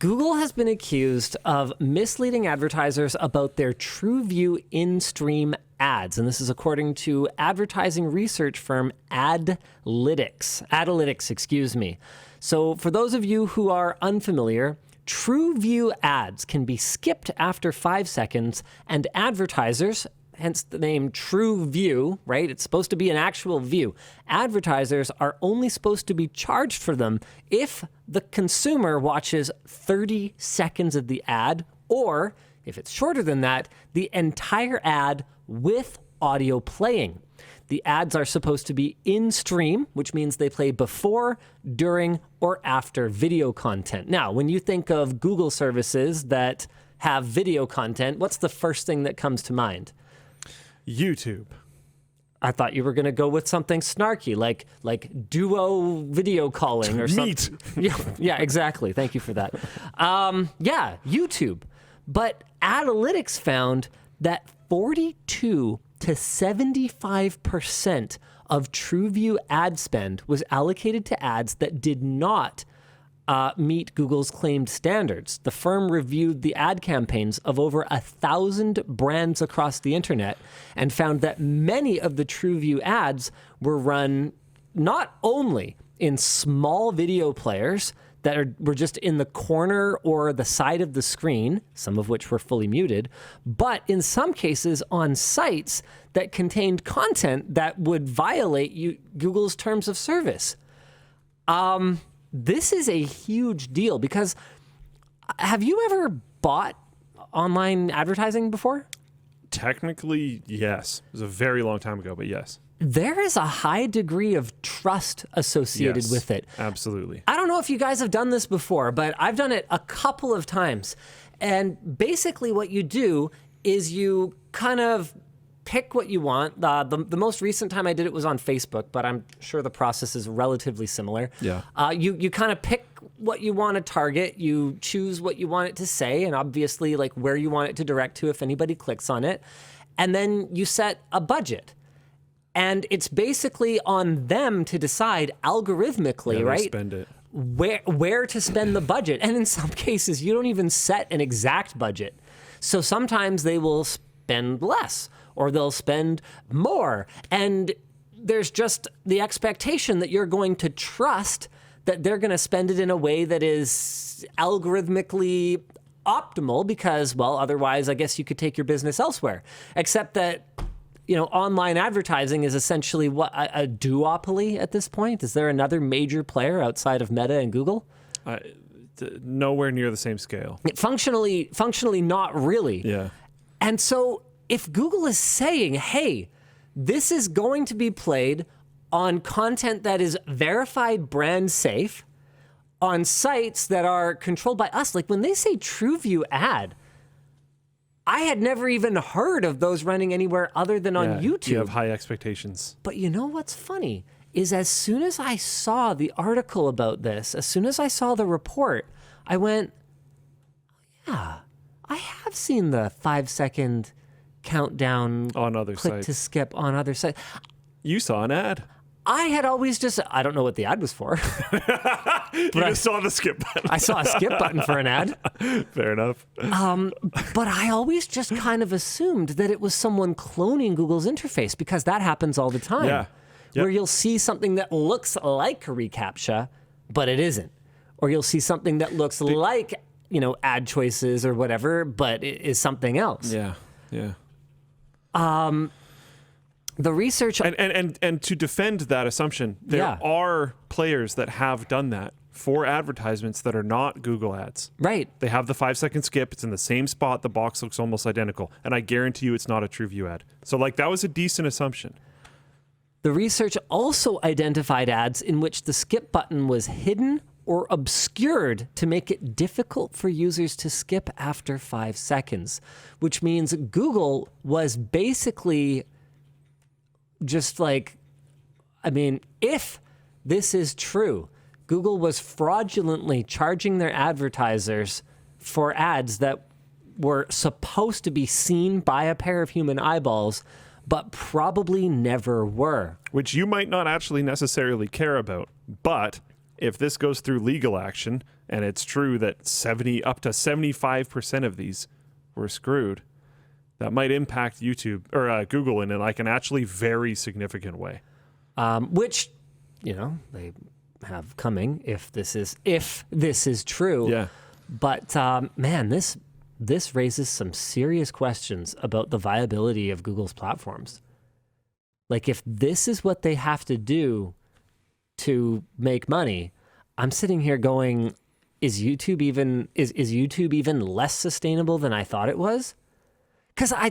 Google has been accused of misleading advertisers about their TrueView in-stream ads. And this is according to advertising research firm Adlytics, excuse me. So for those of you who are unfamiliar, TrueView ads can be skipped after 5 seconds, and advertisers, hence the name TrueView, right? It's supposed to be an actual view. Advertisers are only supposed to be charged for them if the consumer watches 30 seconds of the ad, or if it's shorter than that, the entire ad with audio playing. The ads are supposed to be in-stream, which means they play before, during, or after video content. Now, when you think of Google services that have video content, what's the first thing that comes to mind? YouTube. I thought you were going to go with something snarky, like duo video calling or something. Yeah, exactly. Thank you for that. Yeah, YouTube. But Adlytics found that 42 to 75% of TrueView ad spend was allocated to ads that did not meet Google's claimed standards. The firm reviewed the ad campaigns of over 1,000 brands across the internet and found that many of the TrueView ads were run not only in small video players that were just in the corner or the side of the screen, some of which were fully muted, but in some cases on sites that contained content that would violate Google's terms of service. This is a huge deal because have you ever bought online advertising before? Technically, yes. It was a very long time ago, but yes. There is a high degree of trust associated with it. Absolutely. I don't know if you guys have done this before, but I've done it a couple of times. And basically what you do is you kind of pick what you want. The most recent time I did it was on Facebook, but I'm sure the process is relatively similar. Yeah. You kind of pick what you want to target. You choose what you want it to say, and obviously like where you want it to direct to if anybody clicks on it. And then you set a budget. And it's basically on them to decide algorithmically, right? Spend it. Where to spend the budget. And in some cases, you don't even set an exact budget. So sometimes they will spend less or they'll spend more. And there's just the expectation that you're going to trust that they're going to spend it in a way that is algorithmically optimal because, well, otherwise, I guess you could take your business elsewhere. Except that, you know, online advertising is essentially what a duopoly at this point. Is there another major player outside of Meta and Google? Nowhere near the same scale. Functionally not really. Yeah. And so if Google is saying, hey, this is going to be played on content that is verified brand safe, on sites that are controlled by us, like when they say TrueView ad, I had never even heard of those running anywhere other than on YouTube. You have high expectations. But you know what's funny is as soon as I saw the article about this, as soon as I saw the report, I went, yeah, I have seen the 5-second countdown on other click sites. To skip on other sites. You saw an ad. I had always just, I don't know what the ad was for. You just saw the skip button. I saw a skip button for an ad. Fair enough. But I always just kind of assumed that it was someone cloning Google's interface because that happens all the time. Yeah. Yep. Where you'll see something that looks like a reCAPTCHA, but it isn't. Or you'll see something that looks like, you know, ad choices or whatever, but it is something else. Yeah. Yeah. The research... And to defend that assumption, there are players that have done that for advertisements that are not Google ads. Right. They have the 5-second skip. It's in the same spot. The box looks almost identical. And I guarantee you it's not a TrueView ad. So, like, that was a decent assumption. The research also identified ads in which the skip button was hidden or obscured to make it difficult for users to skip after 5 seconds, which means Google was basically just like, I mean, if this is true, Google was fraudulently charging their advertisers for ads that were supposed to be seen by a pair of human eyeballs, but probably never were. Which you might not actually necessarily care about, but if this goes through legal action and it's true that up to 75% of these were screwed, that might impact YouTube or Google in like an actually very significant way. Which, they have coming if this is true. Yeah. But man, this raises some serious questions about the viability of Google's platforms. Like, if this is what they have to do to make money, I'm sitting here going, is YouTube even less sustainable than I thought it was? Because I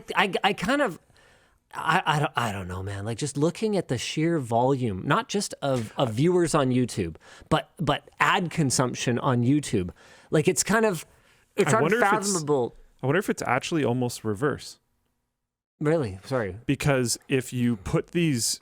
don't know, man. Like, just looking at the sheer volume, not just of viewers on YouTube, but ad consumption on YouTube. Like, it's unfathomable. I wonder if it's actually almost reverse. Really? Sorry. Because if you put these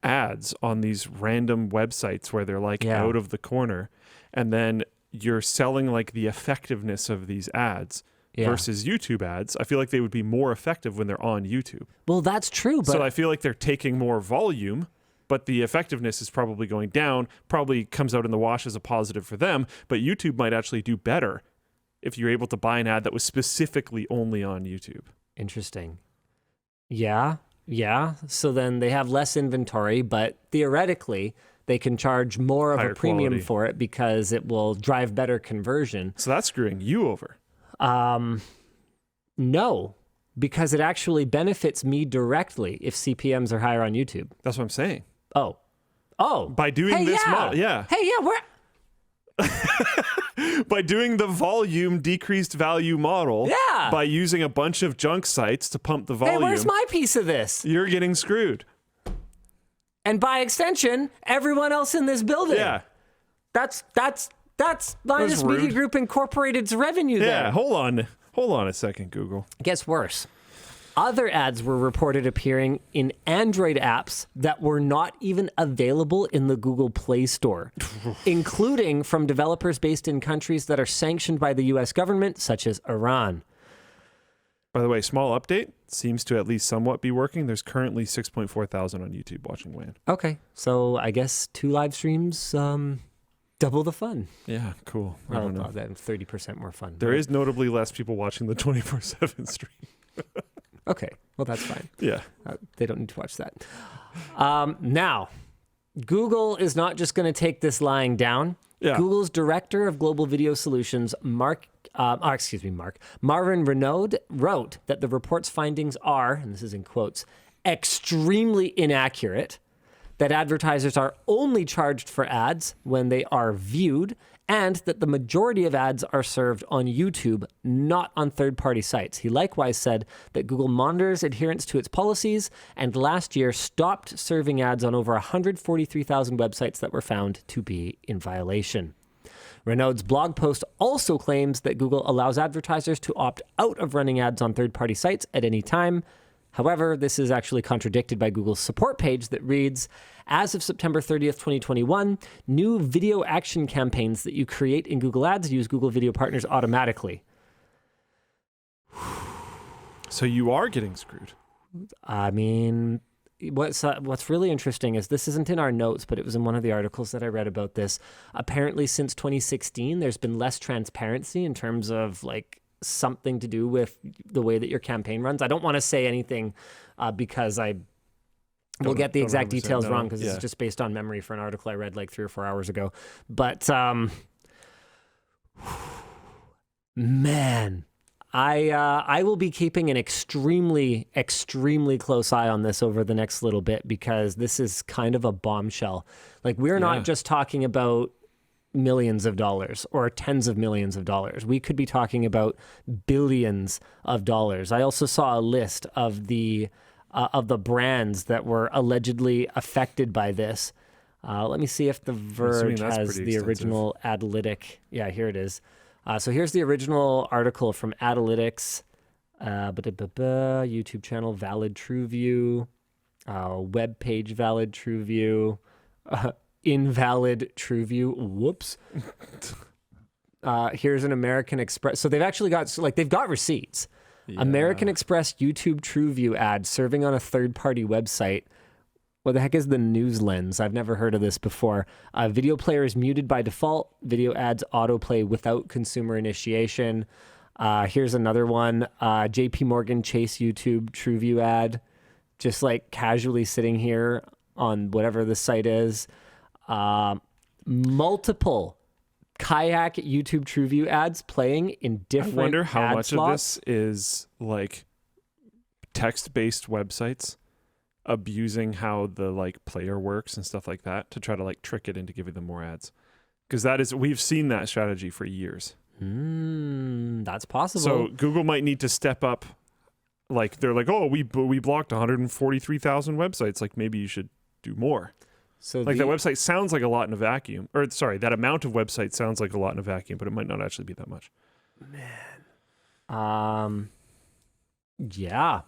ads on these random websites where they're like out of the corner, and then you're selling like the effectiveness of these ads versus YouTube ads, I feel like they would be more effective when they're on YouTube. Well, that's true. But so I feel like they're taking more volume, but the effectiveness is probably going down, probably comes out in the wash as a positive for them, but YouTube might actually do better if you're able to buy an ad that was specifically only on YouTube. Interesting. Yeah. So then they have less inventory, but theoretically they can charge more of higher a premium quality for it because it will drive better conversion. So that's screwing you over. No, because it actually benefits me directly if CPMs are higher on YouTube. That's what I'm saying. Oh. By doing this model, by doing the volume decreased value model, by using a bunch of junk sites to pump the volume. Hey, where's my piece of this? You're getting screwed. And by extension, everyone else in this building. Yeah. That's Linus Media Group Incorporated's revenue there. Yeah, hold on a second, Google. It gets worse. Other ads were reported appearing in Android apps that were not even available in the Google Play Store, including from developers based in countries that are sanctioned by the U.S. government, such as Iran. By the way, small update. Seems to at least somewhat be working. There's currently 6.4 thousand on YouTube watching WAN. Okay, so I guess 2 live streams, double the fun. Yeah, cool. I don't know. Then 30% more fun. There is notably less people watching the 24/7 stream. Okay, well, that's fine. Yeah. They don't need to watch that. Now, Google is not just going to take this lying down. Yeah. Google's director of global video solutions, Marvin Renaud, wrote that the report's findings are, and this is in quotes, extremely inaccurate, that advertisers are only charged for ads when they are viewed, and that the majority of ads are served on YouTube, not on third-party sites. He likewise said that Google monitors adherence to its policies and last year stopped serving ads on over 143,000 websites that were found to be in violation. Renaud's blog post also claims that Google allows advertisers to opt out of running ads on third-party sites at any time. However, this is actually contradicted by Google's support page that reads, as of September 30th, 2021, new video action campaigns that you create in Google Ads use Google Video Partners automatically. So you are getting screwed. I mean, what's really interesting is this isn't in our notes, but it was in one of the articles that I read about this. Apparently, since 2016, there's been less transparency in terms of like something to do with the way that your campaign runs. I don't want to say anything because I will get the exact details wrong because this is just based on memory for an article I read like 3 or 4 hours ago. But man, I will be keeping an extremely, extremely close eye on this over the next little bit because this is kind of a bombshell. Like, we're not just talking about millions of dollars or tens of millions of dollars. We could be talking about billions of dollars. I also saw a list of the brands that were allegedly affected by this. Let me see if The Verge has the original Adlytic. Yeah, here it is. So here's the original article from Adlytics. YouTube channel Valid TrueView, web page Valid TrueView, invalid TrueView. Whoops. Here's an American Express. So they've actually got they've got receipts. Yeah. American Express YouTube TrueView ad serving on a third-party website What the heck is the news lens? I've never heard of this before. Video player is muted by default. Video ads autoplay without consumer initiation. Here's another one. JP Morgan Chase YouTube TrueView ad. Just like casually sitting here on whatever the site is. Multiple kayak YouTube TrueView ads playing in different I wonder how ad much slots. of this is like text-based websites abusing how the like player works and stuff like that to try to like trick it into giving them more ads. Because we've seen that strategy for years. That's possible. So Google might need to step up. Like they're like, oh, we blocked 143,000 websites. Like maybe you should do more. So like that website sounds like a lot in a vacuum. Or sorry, that amount of websites sounds like a lot in a vacuum, but it might not actually be that much. Man. Yeah.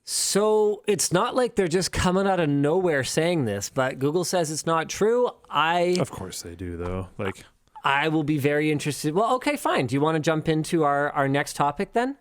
So it's not like they're just coming out of nowhere saying this, but Google says it's not true. Of course they do, though. Like, I will be very interested. Well, okay, fine. Do you want to jump into our next topic then?